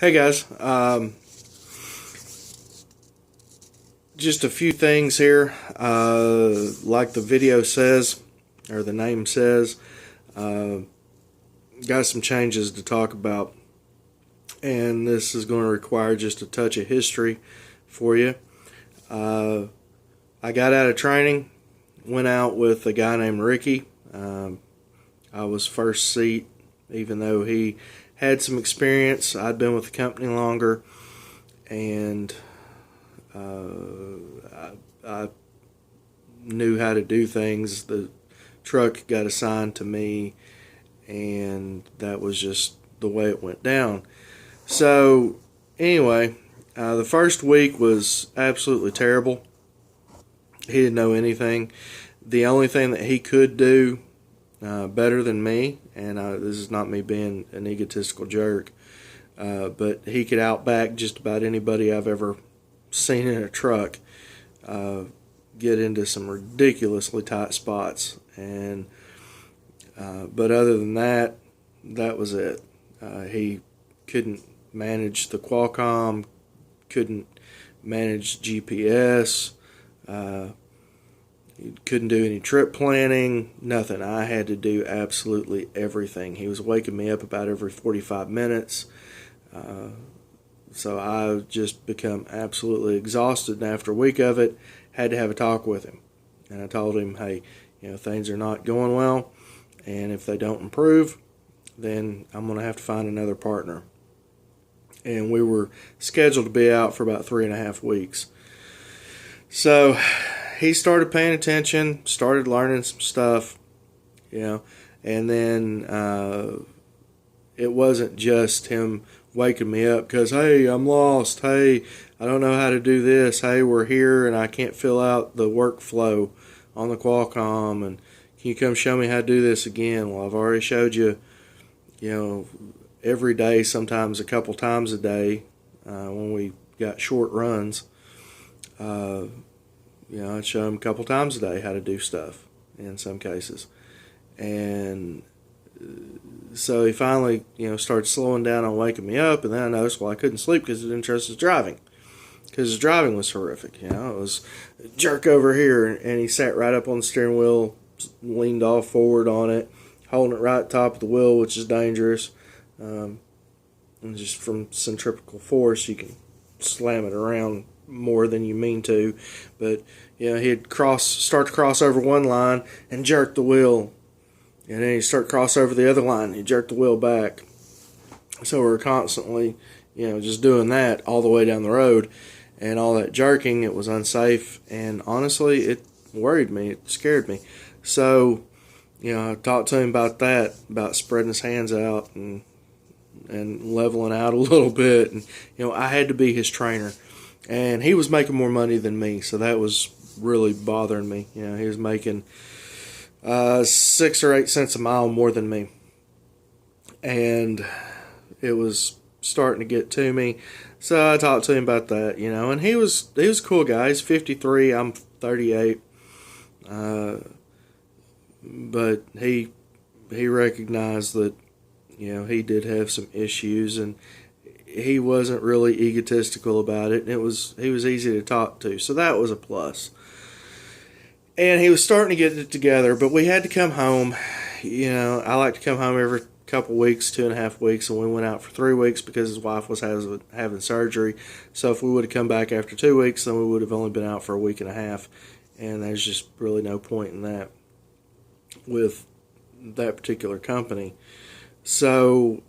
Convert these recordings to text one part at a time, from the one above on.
Hey guys, just a few things here. Like the video says, or the name says, got some changes to talk about, and this is going to require just a touch of history for you. I got out of training, went out with a guy named Ricky. I was first seat, even though he had some experience. I'd been with the company longer, and I knew how to do things. The truck got assigned to me, and that was just the way it went down. So anyway, the first week was absolutely terrible. He didn't know anything. The only thing that he could do better than me, and this is not me being an egotistical jerk, but he could outback just about anybody I've ever seen in a truck, get into some ridiculously tight spots, and but other than that, that was it. He couldn't manage the Qualcomm, couldn't manage GPS, he couldn't do any trip planning, nothing. I had to do absolutely everything. He was waking me up about every 45 minutes. So I just become absolutely exhausted, and after a week of it, had to have a talk with him. And I told him, hey, things are not going well, and if they don't improve, then I'm going to have to find another partner. And we were scheduled to be out for about 3.5 weeks. So he started paying attention, started learning some stuff, and then it wasn't just him waking me up because, hey, I'm lost. Hey, I don't know how to do this. Hey, we're here and I can't fill out the workflow on the Qualcomm, and can you come show me how to do this again? Well, I've already showed you, every day, sometimes a couple times a day when we got short runs. I'd show him a couple times a day how to do stuff in some cases. And so he finally, started slowing down on waking me up, and then I noticed, I couldn't sleep because I didn't trust his driving. Because his driving was horrific, It was jerk over here, and he sat right up on the steering wheel, leaned all forward on it, holding it right at the top of the wheel, which is dangerous. And just from centrifugal force, you can slam it around more than you mean to. But, he'd start to cross over one line and jerk the wheel. And then he'd start to cross over the other line and he'd jerk the wheel back. So we were constantly, just doing that all the way down the road. And all that jerking, it was unsafe. And honestly, it worried me. It scared me. So, I talked to him about that, about spreading his hands out and leveling out a little bit. And, I had to be his trainer. And he was making more money than me, so that was really bothering me. He was making 6 or 8 cents a mile more than me. And it was starting to get to me. So I talked to him about that, and he was a cool guy. He's 53, I'm 38. But he recognized that, he did have some issues, and he wasn't really egotistical about it, and he was easy to talk to, so that was a plus. And he was starting to get it together, but we had to come home. I like to come home every couple weeks, 2.5 weeks, and we went out for 3 weeks because his wife was having surgery. So if we would have come back after 2 weeks, then we would have only been out for a week and a half, and there's just really no point in that with that particular company. So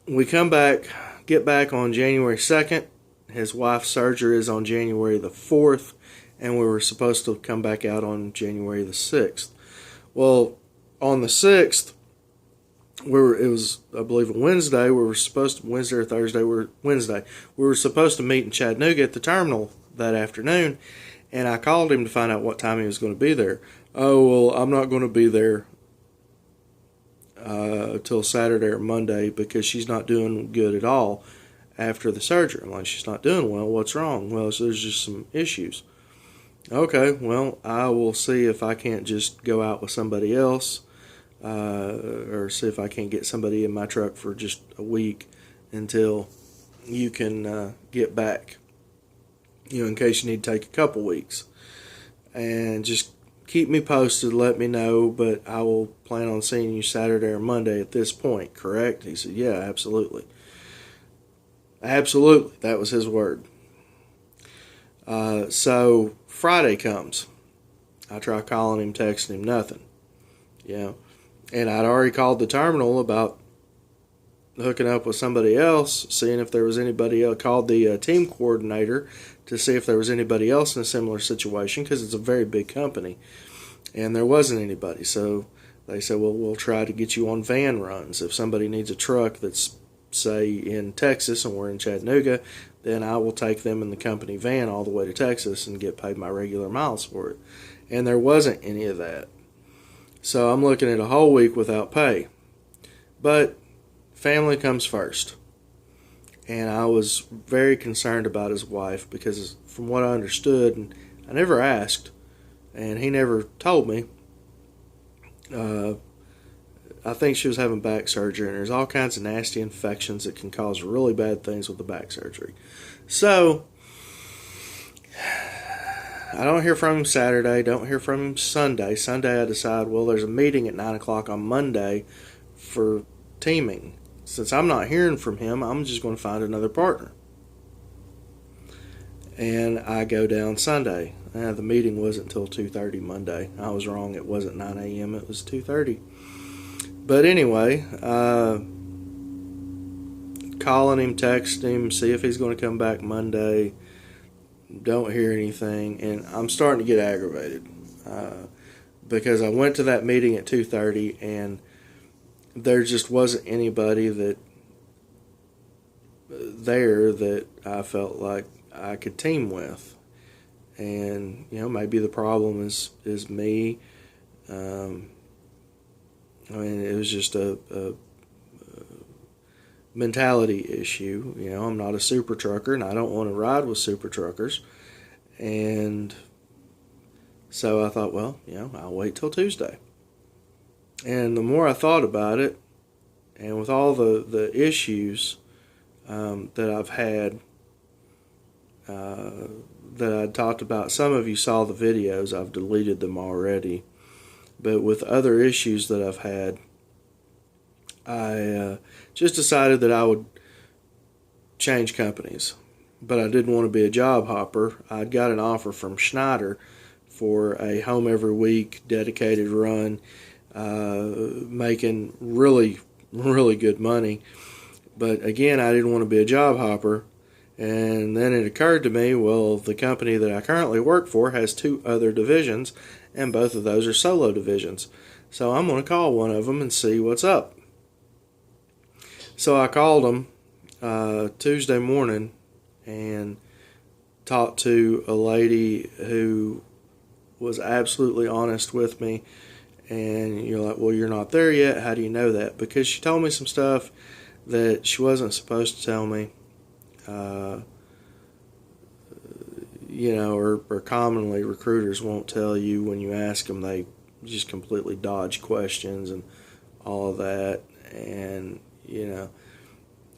we get back on January 2nd. His wife's surgery is on January the 4th, and we were supposed to come back out on January the 6th. Well, on the 6th, it was, I believe, a Wednesday. Wednesday or Thursday, Wednesday. We were supposed to meet in Chattanooga at the terminal that afternoon, and I called him to find out what time he was going to be there. Oh, well, I'm not going to be there till Saturday or Monday because she's not doing good at all after the surgery. I'm like, she's not doing well. What's wrong? Well, so there's just some issues. Okay, well, I will see if I can't just go out with somebody else or see if I can't get somebody in my truck for just a week until you can get back, in case you need to take a couple weeks. And just keep me posted, let me know, but I will plan on seeing you Saturday or Monday at this point, correct? He said, yeah, absolutely. Absolutely, that was his word. So Friday comes. I try calling him, texting him, nothing. And I'd already called the terminal about hooking up with somebody else, seeing if there was anybody else, called the team coordinator to see if there was anybody else in a similar situation, because it's a very big company, and there wasn't anybody. So they said, well, we'll try to get you on van runs. If somebody needs a truck that's, say, in Texas and we're in Chattanooga, then I will take them in the company van all the way to Texas and get paid my regular miles for it. And there wasn't any of that. So I'm looking at a whole week without pay. But family comes first. And I was very concerned about his wife, because from what I understood, and I never asked, and he never told me, I think she was having back surgery, and there's all kinds of nasty infections that can cause really bad things with the back surgery. So I don't hear from him Saturday, don't hear from him Sunday. Sunday I decide, well, there's a meeting at 9 o'clock on Monday for teaming. Since I'm not hearing from him, I'm just going to find another partner. And I go down Sunday. The meeting wasn't until 2:30 Monday. I was wrong. It wasn't 9 a.m. It was 2:30. But anyway, calling him, texting him, see if he's going to come back Monday. Don't hear anything. And I'm starting to get aggravated because I went to that meeting at 2:30 and there just wasn't anybody there that I felt like I could team with. And, maybe the problem is me. I mean, it was just a mentality issue. I'm not a super trucker, and I don't want to ride with super truckers. And so I thought, well, I'll wait till Tuesday. And the more I thought about it, and with all the issues that I've had, that I talked about, some of you saw the videos, I've deleted them already. But with other issues that I've had, I just decided that I would change companies. But I didn't want to be a job hopper. I'd got an offer from Schneider for a home every week dedicated run, making really, really good money. But again, I didn't want to be a job hopper. And then it occurred to me, well, the company that I currently work for has 2 other divisions, and both of those are solo divisions. So I'm going to call one of them and see what's up. So I called them Tuesday morning and talked to a lady who was absolutely honest with me. And you're like, well, you're not there yet. How do you know that? Because she told me some stuff that she wasn't supposed to tell me. Or commonly recruiters won't tell you when you ask them. They just completely dodge questions and all of that. And,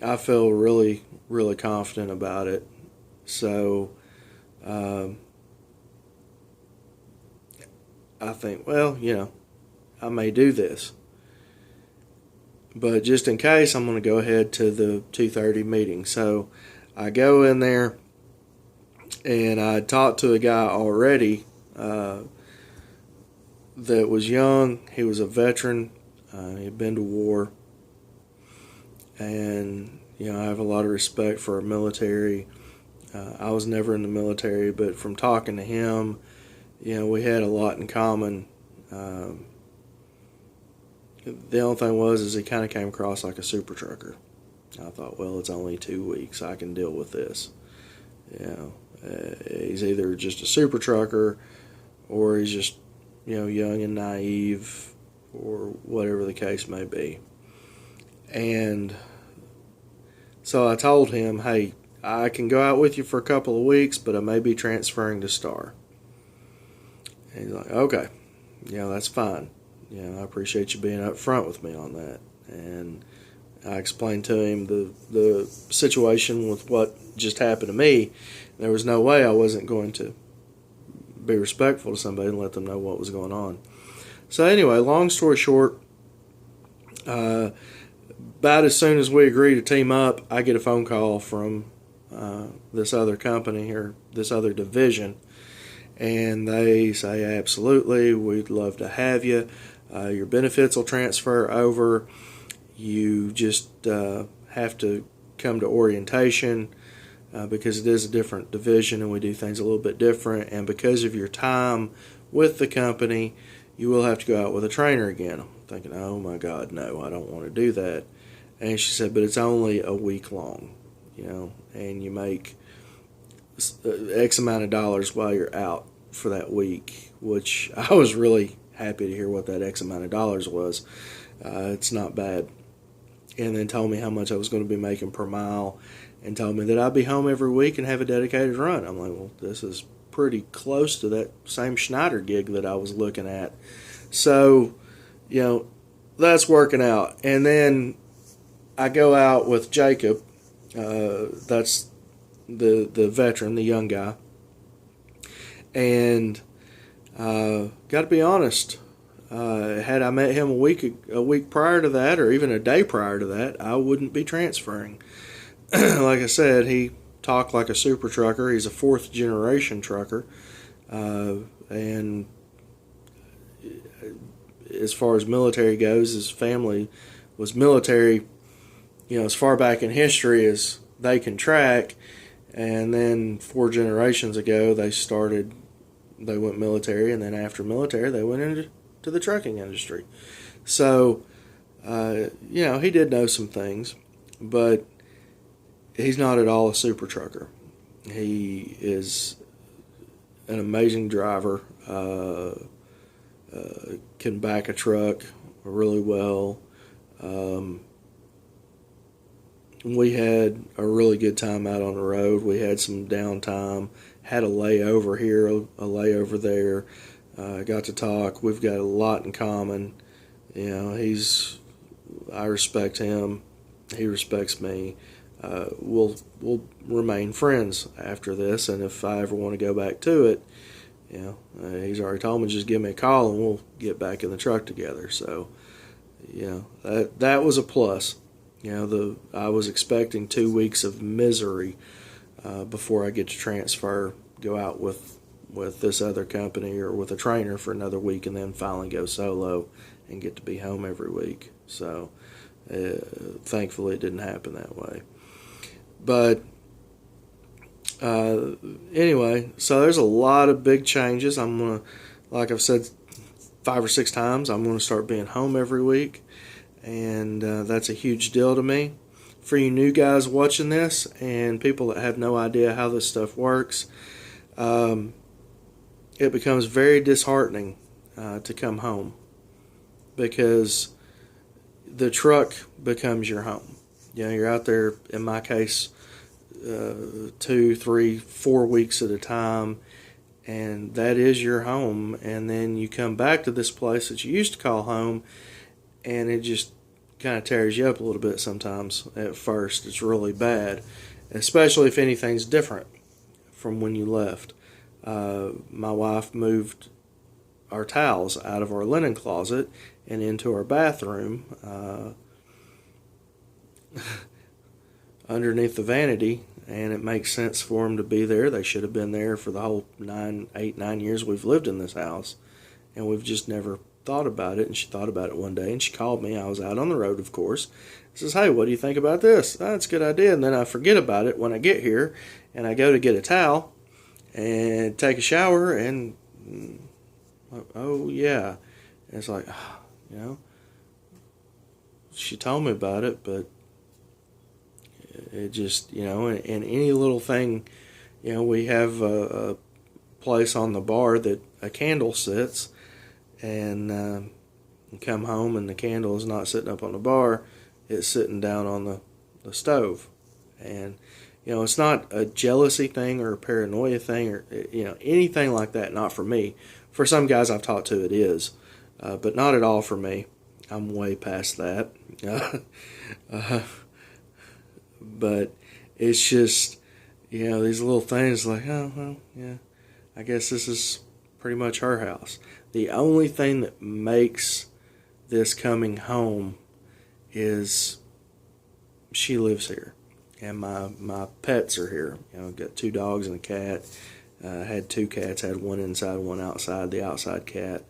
I feel really, really confident about it. So, I think, well, I may do this. But just in case, I'm going to go ahead to the 2:30 meeting. So I go in there, and I talked to a guy already that was young. He was a veteran. He'd been to war. And, I have a lot of respect for our military. I was never in the military, but from talking to him, we had a lot in common. The only thing is he kind of came across like a super trucker. I thought, well, it's only 2 weeks. I can deal with this. He's either just a super trucker or he's just, young and naive or whatever the case may be. And so I told him, hey, I can go out with you for a couple of weeks, but I may be transferring to Star. And he's like, okay, that's fine. I appreciate you being up front with me on that. And I explained to him the situation with what just happened to me. There was no way I wasn't going to be respectful to somebody and let them know what was going on. So anyway, long story short, about as soon as we agree to team up, I get a phone call from this other company or this other division, and they say, absolutely, we'd love to have you. Your benefits will transfer over. You just have to come to orientation because it is a different division and we do things a little bit different. And because of your time with the company, you will have to go out with a trainer again. I'm thinking, oh my God, no, I don't want to do that. And she said, but it's only a week long, and you make X amount of dollars while you're out for that week, which I was really happy to hear what that X amount of dollars was. It's not bad. And then told me how much I was going to be making per mile and told me that I'd be home every week and have a dedicated run. I'm like, well, this is pretty close to that same Schneider gig that I was looking at. So, that's working out. And then I go out with Jacob. That's the veteran, the young guy. And got to be honest, had I met him a week prior to that, or even a day prior to that, I wouldn't be transferring. Like I said, he talked like a super trucker. He's a fourth generation trucker, and as far as military goes, his family was military, as far back in history as they can track. And then 4 generations ago, they went military, and then after military, they went into the trucking industry. So, he did know some things, but he's not at all a super trucker. He is an amazing driver, can back a truck really well. We had a really good time out on the road. We had some downtime, had a layover here, a layover there. Got to talk. We've got a lot in common. I respect him. He respects me. We'll remain friends after this, and if I ever want to go back to it, he's already told me just give me a call and we'll get back in the truck together. So, that was a plus. I was expecting 2 weeks of misery before I get to transfer, go out with this other company or with a trainer for another week, and then finally go solo and get to be home every week. So thankfully it didn't happen that way. But anyway, so there's a lot of big changes. I'm going to, like I've said 5 or 6 times, I'm going to start being home every week. And that's a huge deal to me. For you new guys watching this and people that have no idea how this stuff works, it becomes very disheartening to come home because the truck becomes your home. You're out there, in my case, 2, 3, 4 weeks at a time, and that is your home. And then you come back to this place that you used to call home, and it just kind of tears you up a little bit sometimes at first. It's really bad, especially if anything's different from when you left. My wife moved our towels out of our linen closet and into our bathroom underneath the vanity, and it makes sense for them to be there. They should have been there for the whole 9 years we've lived in this house, and we've just never thought about it. And she thought about it one day, and she called me. I was out on the road, of course. Says, hey, what do you think about this? That's a good idea. And then I forget about it when I get here, and I go to get a towel and take a shower, and oh yeah, and it's like, she told me about it, but it just, and any little thing, we have a place on the bar that a candle sits, and come home and the candle is not sitting up on the bar, it's sitting down on the stove. And it's not a jealousy thing or a paranoia thing or anything like that. Not for me. For some guys I've talked to, it is. but not at all for me. I'm way past that. Uh, but it's just, these little things like, oh, well, yeah, I guess this is pretty much her house. The only thing that makes this coming home is she lives here, and my pets are here. I've got 2 dogs and a cat. Had 2 cats, had one inside, one outside. The outside cat,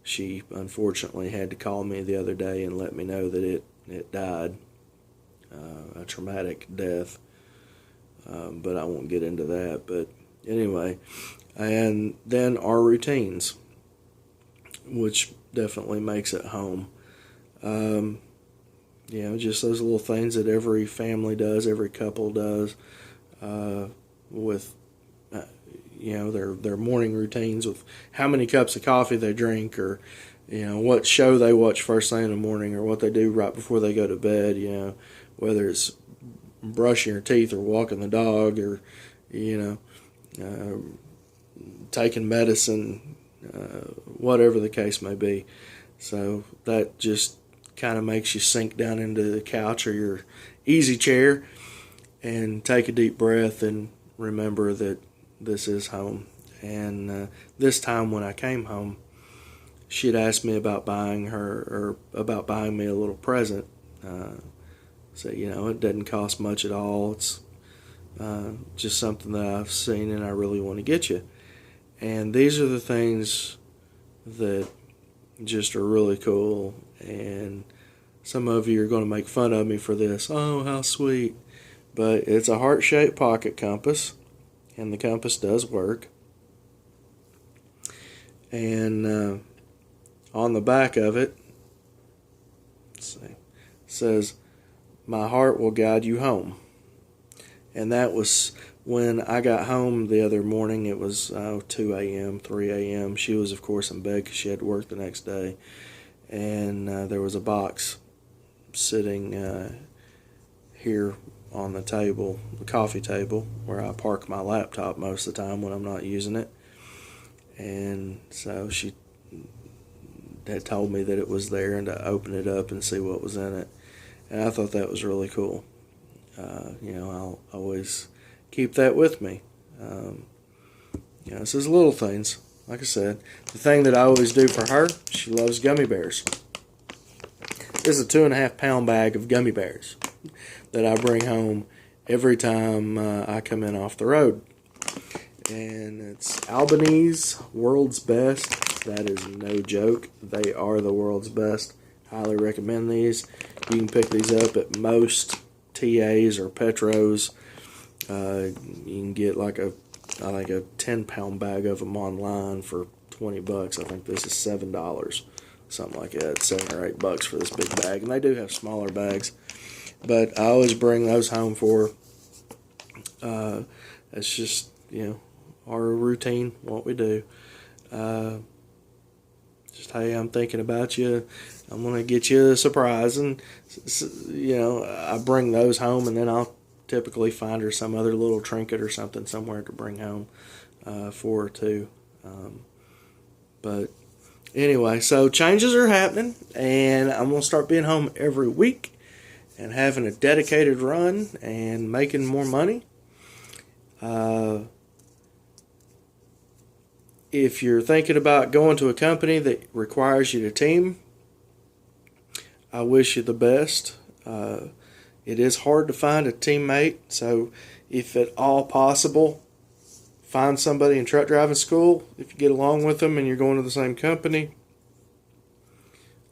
she unfortunately had to call me the other day and let me know that it died, a traumatic death. But I won't get into that. But anyway, and then our routines, which definitely makes it home. Just those little things that every family does, every couple does, with their morning routines, with how many cups of coffee they drink, or what show they watch first thing in the morning, or what they do right before they go to bed. Whether it's brushing your teeth or walking the dog, or taking medicine, whatever the case may be. So that just kind of makes you sink down into the couch or your easy chair and take a deep breath and remember that this is home. And this time when I came home, she had asked me about buying me a little present. So it doesn't cost much at all. It's just something that I've seen and I really want to get you. And these are the things that just are really cool. And some of you are going to make fun of me for this. Oh, how sweet. But it's a heart-shaped pocket compass, and the compass does work. And on the back of it, says, "My heart will guide you home." And that was when I got home the other morning. It was 2 a.m., 3 a.m. She was, of course, in bed because she had to work the next day. And there was a box sitting here on the table, the coffee table, where I park my laptop most of the time when I'm not using it. And so she had told me that it was there and to open it up and see what was in it. And I thought that was really cool. I'll always keep that with me. This is little things. Like I said, the thing that I always do for her, she loves gummy bears. This is a 2.5 pound bag of gummy bears that I bring home every time I come in off the road. And it's Albanese World's Best. That is no joke. They are the world's best. Highly recommend these. You can pick these up at most TAs or Petros. You can get like a 10-pound bag of them online for $20. I think this is $7, something like that. $7 or $8 for this big bag, and they do have smaller bags. But I always bring those home for her. It's just our routine, what we do. Just, hey, I'm thinking about you. I'm gonna get you a surprise, and I bring those home, and then I'll typically find her some other little trinket or something somewhere to bring home for her too. But anyway, so changes are happening, and I'm going to start being home every week and having a dedicated run and making more money. If you're thinking about going to a company that requires you to team, I wish you the best. It is hard to find a teammate, so if at all possible, find somebody in truck driving school. If you get along with them and you're going to the same company,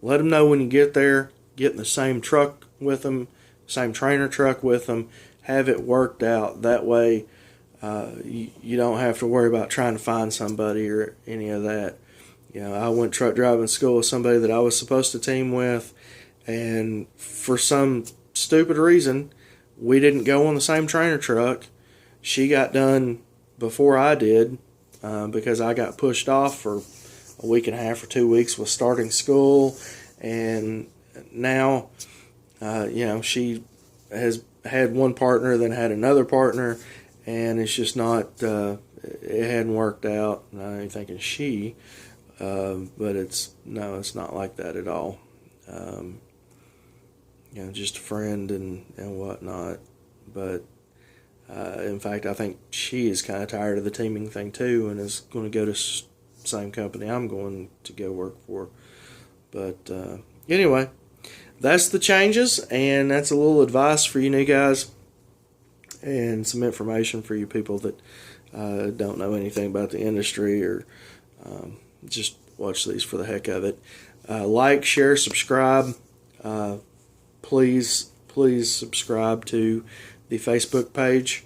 let them know when you get there, get in the same truck with them, same trainer truck with them, have it worked out. That way you don't have to worry about trying to find somebody or any of that. I went truck driving school with somebody that I was supposed to team with, and for some stupid reason, we didn't go on the same trainer truck. She got done before I did because I got pushed off for a week and a half or 2 weeks with starting school, and now she has had one partner, then had another partner, and it's just not it hadn't worked out. And I'm thinking she But it's not like that at all. Just a friend and whatnot. But in fact, I think she is kind of tired of the teaming thing too, and is going to go to same company I'm going to go work for. But anyway, that's the changes, and that's a little advice for you new guys, and some information for you people that don't know anything about the industry, or just watch these for the heck of it. Like, share, subscribe. Please subscribe to the Facebook page.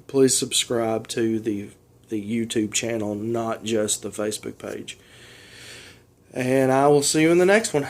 Please subscribe to the YouTube channel, not just the Facebook page. And I will see you in the next one.